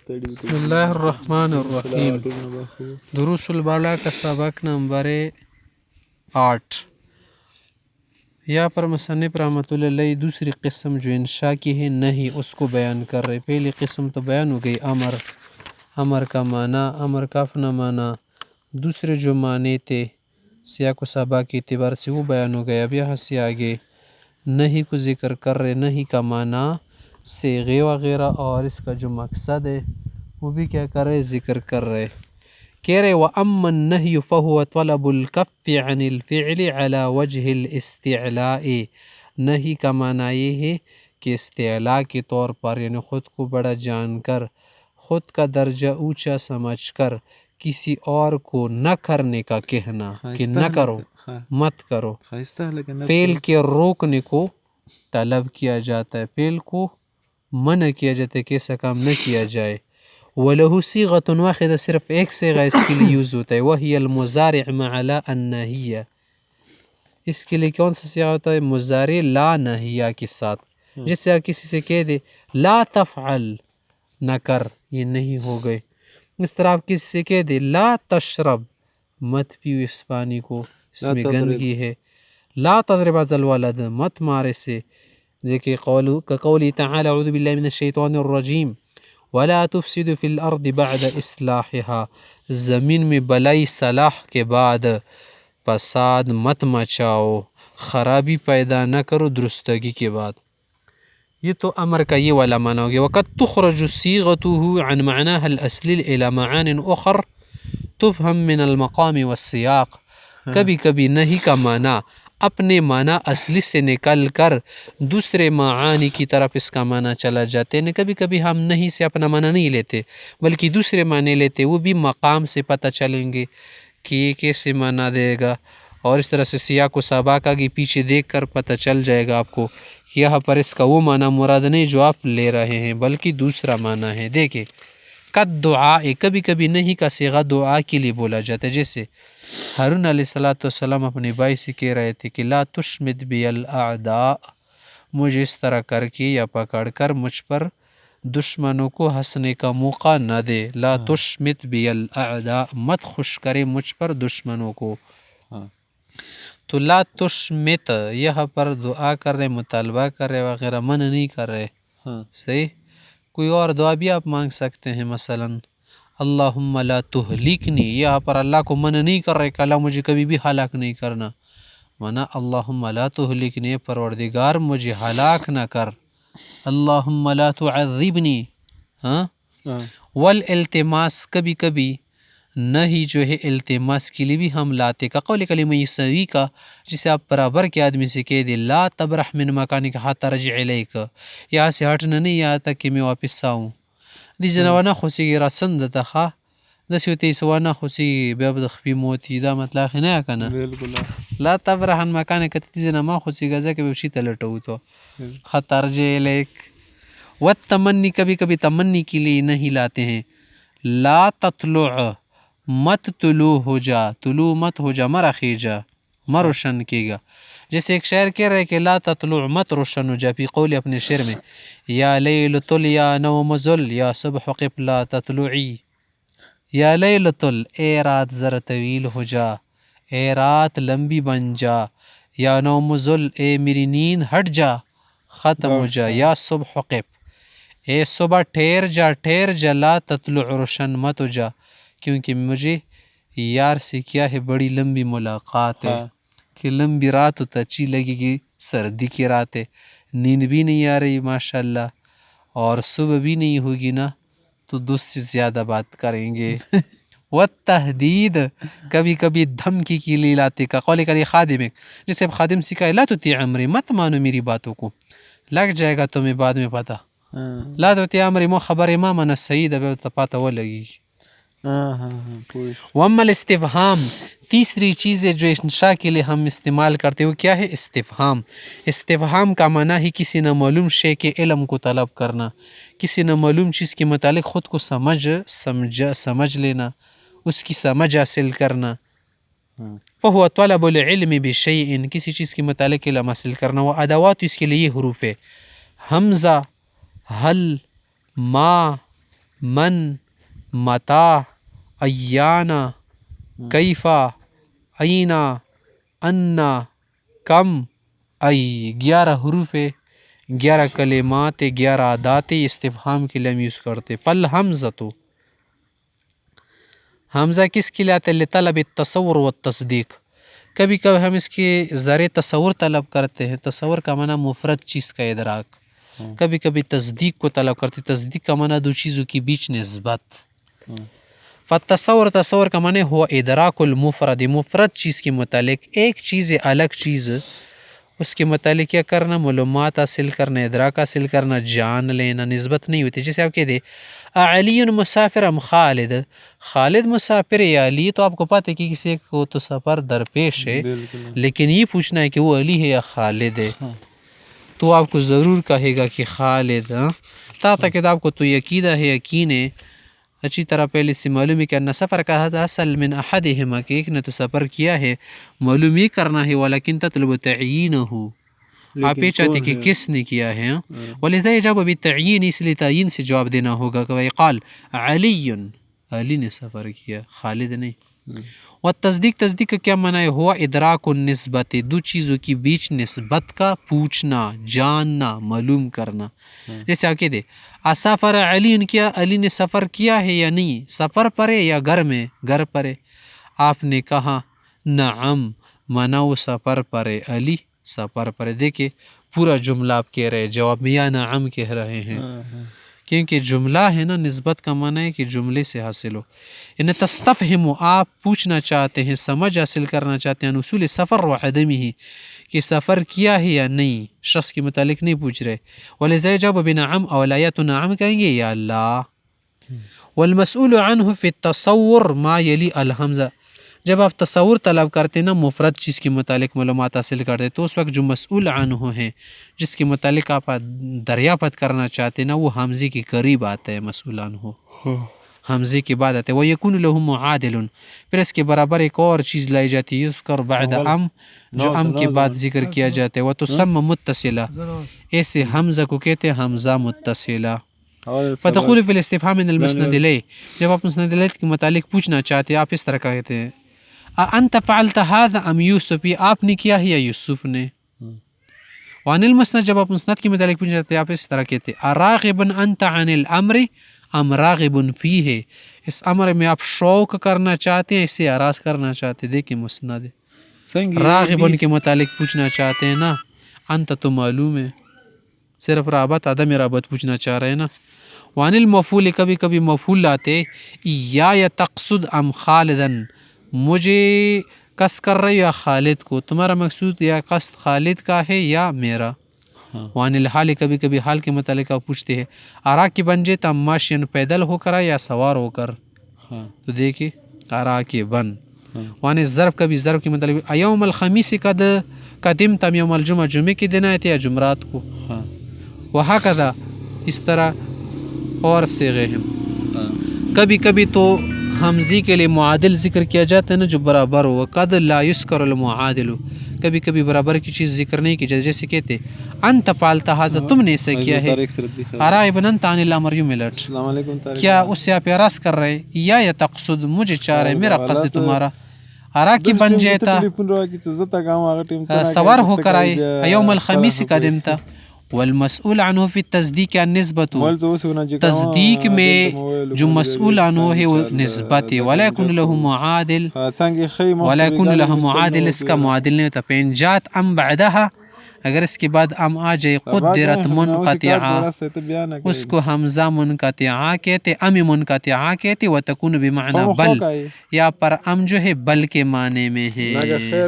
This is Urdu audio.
بسم اللہ الرحمن الرحیم. دروس البالا کا سبق نمبر 8. یہاں پر مصنف رحمۃ اللہ علیہ دوسری قسم جو انشاء کی ہے نہیں اس کو بیان کر رہے. پہلی قسم تو بیان ہو گئی امر کا معنی، امر کا اپنا معنی. دوسرے جو معنی تھے سیاق و سباق کے اعتبار سے وہ بیان ہو گئے. اب یہاں سے آگے نہیں کو ذکر کر رہے. نہیں کا معنی صیغے وغیرہ اور اس کا جو مقصد ہے وہ بھی کیا کر رہے ذکر کر رہے. کہہ رہے وَأَمَّا النَّهْيُ فَهُوَ طَلَبُ الْكَفِّ عَنِ الْفِعْلِ عَلَى وَجْهِ الْإِسْتِعْلَاءِ. نہیں کا معنی یہ ہے کہ استعلاء کے طور پر، یعنی خود کو بڑا جان کر، خود کا درجہ اونچا سمجھ کر کسی اور کو نہ کرنے کا کہنا کہ نہ کرو، مت کرو. فعل کے روکنے کو طلب کیا جاتا ہے، فعل کو منع کیا جاتا ہے کہ ایسا کام نہ کیا جائے. وَلَهُ صِيغَةٌ واحدہ، صرف ایک صیغہ اس کے لیے یوز ہوتا ہے، وَهِيَ الْمُضَارِعُ مَعَ لَا النَّهِيَّةِ. اس کے لیے کون سا صیغہ ہوتا ہے؟ مضارع لا نہیہ کے ساتھ. جس سے آپ کسی سے کہہ دے لا تفعل، نہ کر، یہ نہیں ہو گئے. اس طرح آپ کسی سے کہہ دے لا تشرب، مت پیو اس پانی کو، اس میں گندگی ہے. لا تضرب ذا الولد، مت مارے سے. دیکھیں قولی تعالی اعوذ باللہ من الشیطان الرجیم ولا تفسد فی الارض بعد اصلاحها. زمین میں بلائی صلاح کے بعد فساد مت مچاؤ، خرابی پیدا نہ کرو درستگی کے بعد. یہ تو امر کا یہ والا معنی ہو گیا. وقد تخرج صيغته عن معناها الاصلی الى معان اخر تفهم من المقام والسیاق. کبھی کبھی نہیں کا معنی اپنے معنی اصلی سے نکل کر دوسرے معانی کی طرف اس کا معنی چلا جاتے ہیں. کبھی کبھی ہم نہیں سے اپنا معنی نہیں لیتے بلکہ دوسرے معنی لیتے، وہ بھی مقام سے پتہ چلیں گے کہ یہ کیسے معنی دے گا. اور اس طرح سے سیاق و سباق آگے پیچھے دیکھ کر پتہ چل جائے گا آپ کو کہ یہاں پر اس کا وہ معنی مراد نہیں جو آپ لے رہے ہیں بلکہ دوسرا معنی ہے. دیکھیں قد دعا، کبھی کبھی نہیں کا صیغہ دعا کے لیے بولا جاتا ہے. جیسے ہارون علیہ السلام اپنے بھائی سے کہہ رہے تھے کہ لا تشمت بی الاعداء، مجھے اس طرح کر کے یا پکڑ کر مجھ پر دشمنوں کو ہنسنے کا موقع نہ دے. لا تشمت بی الاعداء، مت خوش کرے مجھ پر دشمنوں کو. تو لا تشمت یہاں پر دعا کر رہے، مطالبہ کر رہے وغیرہ، من نہیں کر رہے. صحیح. کوئی اور دعا بھی آپ مانگ سکتے ہیں، مثلا اللہم لا تہلکنی. یہاں پر اللہ کو من نہیں کر رہے کہ اللہ مجھے کبھی بھی ہلاک نہیں کرنا. منع اللہم لا تہلکنی، پروردگار مجھے ہلاک نہ کر. اللہم لا تعذبنی. والالتماس، کبھی کبھی نہیں جو ہے التماس کے لیے بھی ہم لاتے کا قول کلمہ یسوی کا، جسے آپ برابر کے آدمی سے کہہ دے لا تبرح من مکانک حتی رجع الیک، یہاں سے ہٹنا نہیں یہاں تک کہ میں واپس آؤں. دی جنوانا خوشی گی رسند تخا دسی ہوتی سوانا خوشی بیابد خفی موتی، دا مطلب خنایا کنا لا تبرح من مکانک تی جنما خوشی گزا کہ بوشی تلٹو تو حتی رجع الیک. والتمنی، کبھی کبھی تمنی کے لیے نہیں لاتے ہیں. لا تطلع، مت طلوع ہو جا، طلوع مت ہو جا، مرا خیجا، مروشن کی گا. جیسے ایک شعر کہہ رہے کہ لا تطلع، مت روشن ہو جا. فی قول اپنے شعر میں یا لیل طل یا نوم ظل یا صبح قف لا تطلعی. یا لیل طل، اے رات ذرا طویل ہو جا، اے رات لمبی بن جا. یا نوم ظل، اے میری نیند ہٹ جا، ختم ہو جا. یا صبح قف، اے صبح ٹھہر جا، ٹھہر جا. لا تطلع، روشن مت ہو جا، کیونکہ مجھے یار سے کیا ہے بڑی لمبی ملاقات ہے. کہ لمبی رات ہوتا اچھی لگے گی، سردی کی رات ہے، نیند بھی نہیں آ رہی ماشاءاللہ، اور صبح بھی نہیں ہوگی نا تو دوست سے زیادہ بات کریں گے. والتہدید، کبھی کبھی دھمکی کے لیے لاتے کا قول کلی خادم ہے. جیسے اب خادم سکھائے لا تطیع امری، مت مانو میری باتوں کو، لگ جائے گا تمہیں بعد میں پتہ. لا تطیع امری، مو خبر امام انا سعید اب پتہ وہ لگی. واما الاستفہام، تیسری چیز جو انشاء کے لیے ہم استعمال کرتے وہ کیا ہے؟ استفہام. استفہام کا معنی ہے کسی نامعلوم شے کے علم کو طلب کرنا، کسی نامعلوم چیز کے متعلق خود کو سمجھ لینا، اس کی سمجھ حاصل کرنا. فهو طلب العلم بشیء، کسی چیز کے متعلق علم حاصل کرنا. وہ ادوات اس کے لیے یہ حروف ہے: حمزہ، حل، ما، من، متا، ایانا، کیفا، اینا، انا، کم، ای. 11 حروف ہے، 11 کلمات، 11 عادات استفہام کے لیے ہم یوز کرتے. فالحمزۃ، حمزہ کس کے لیے آتا ہے؟ لطلب التصور والتصدیق. کبھی کبھی ہم اس کے ذریعے تصور طلب کرتے ہیں. تصور کا معنی مفرد چیز کا ادراک. کبھی کبھی تصدیق کو طلب کرتے. تصدیق کا معنی دو چیزوں کے بیچ نسبت. فالتصور، تصور کا معنی ہوا ادراک المفرد، مفرد چیز کے متعلق، ایک چیز الگ چیز اس کے متعلق کیا کرنا؟ معلومات حاصل کرنا، ادراک حاصل کرنا، جان لینا. نسبت نہیں ہوتی. جیسے آپ کہہ دیں علی مسافر ام خالد، خالد مسافر یا علی، تو آپ کو پتہ ہے کہ کسی کو تو سفر درپیش ہے، لیکن یہ پوچھنا ہے کہ وہ علی ہے یا خالد ہے، تو آپ کو ضرور کہے گا کہ خالد. تا تک آپ کو تو عقیدہ ہے، یقین ہے، اچھی طرح پہلے سے معلوم ہے کہ ان سفر کا اصل من احدہما، کہ ایک نے تو سفر کیا ہے، معلوم یہ کرنا ہے. ولیکن تطلب تعیینہ، آپ یہ چاہتے کہ کس نے کیا ہے. ولذا یجب بالتعیین، اس لیے تعیین سے جواب دینا ہوگا کہ قال علی، علی نے سفر کیا، خالد نہیں. والتصدیق، تصدیق کا کیا معنی ہے؟ ہوا ادراک النسبت، دو چیزوں کی بیچ نسبت کا پوچھنا، جاننا، معلوم کرنا. جیسے آپ کہہ دے اسافر علی، کیا علی نے سفر کیا ہے یا نہیں؟ سفر پر ہے یا گھر میں؟ گھر پر ہے. آپ نے کہا نعم، مانا وہ سفر پر ہے، علی سفر پر ہے. دیکھیں پورا جملہ آپ کہہ رہے ہیں، جواب میں یا نعم کہہ رہے ہیں، کیونکہ جملہ ہے نا، نسبت کا معنی ہے کہ جملے سے حاصل ہو. یعنی تستفہم، آپ پوچھنا چاہتے ہیں، سمجھ حاصل کرنا چاہتے ہیں، اصول سفر و عدمی، کہ سفر کیا ہے یا نہیں، شخص کے متعلق نہیں پوچھ رہے. ولذا جب بنعم اولا، یا تو نعم کہیں گے یا اللہ. والمسئول عنہ فی التصور ما یلی الحمزہ، جب آپ تصور طلب کرتے نا، مفرد چیز کے متعلق معلومات حاصل کرتے، تو اس وقت جو مسئول عنہ ہیں، جس کے متعلق آپ دریافت کرنا چاہتے نا، وہ حمزے کے قریب آتا ہے. مسئول عنہ حمزے کے بعد آتا ہے. وَيَكُونُ لَهُ مُعَادِلٌ، پھر اس کے برابر ایک اور چیز لائی جاتی ہے، یذکر بعد ام، جو ام کے بعد ذکر کیا جاتا ہے. وَتُسَمَّ مُتَّصِلَةً، ایسے حمزہ کو کہتے ہیں حمزہ متصلہ. فتقول فی الاستفہام من المسند الیہ، جب آپ مسند الیہ کے متعلق پوچھنا چاہتے ہیں، آپ اس طرح کہتے ہیں انت فعلت هذا ام یوسف، یہ آپ نے کیا ہے یا یوسف نے. وعن المسند، جب آپ مسند کے متعلق پوچھنا چاہتے ہیں، آپ اس طرح کہتے ہیں اراغب انت عن الامر ام راغب فیہ، اس امر میں آپ شوق کرنا چاہتے ہیں، اسے اراض کرنا چاہتے ہیں. دیکھیں مسند راغبن کے متعلق پوچھنا چاہتے ہیں نا، انت تو معلوم ہے، صرف رابط عدم رابط پوچھنا چاہ رہے ہیں نا. وعن المفعول، کبھی کبھی مفعول لاتے یا تقصد ام خالدن، مجھے قصد کر رہے یا خالد کو، تمہارا مقصود یا قصد خالد کا ہے یا میرا. وعن الحال، کبھی کبھی حال کے متعلق آپ پوچھتے ہیں اراکبن جئت ام ماشین، پیدل ہو کر یا سوار ہو کر، تو دیکھیں اراکبن. وعن الظرف، کبھی ظرف کے متعلق ایوم الخمیس قد قدمت ام یوم الجمعہ، جمعے کے دن آئے تھے یا جمعرات کو. وہکذا، اس طرح اور صیغے ہیں. کبھی کبھی تو حمزی کے لیے معادل ذکر کیا جاتا ہے نا، جو برابر ہو. قد لا یذکر المعادل، کبھی کبھی برابر کی چیز ذکر نہیں کی جاتی. جیسے کہتے انت فعلت ھذا، تم نے ایسا کیا ہے. ارائب انت عن الامر، یو ملٹ، کیا اس سے آپ اعراض کر رہے یا تقصد، مجھے چاہ رہے، میرا قصد تمہارا. اراکی بن جیتا، سوار ہو کر آئے. یوم الخمیس قدمت. والمسئول عنہ فی التصدیق النسبت، تصدیق میں جو مسئول عنہ ہے وہ نسبت ہے. ولا یکن له معادل، ولا یکن له معادل، اس کا معادل نہیں ہوتا. فإن جاءت ام بعدها، اگر اس کے بعد ام آ جائے، قدرت منقطعہ، اس کو حمزہ منقطعہ کہتے، ام منقطعہ کہتے. وتکون بمعنی بل، یا پر ام جو ہے بل کے معنی میں ہے.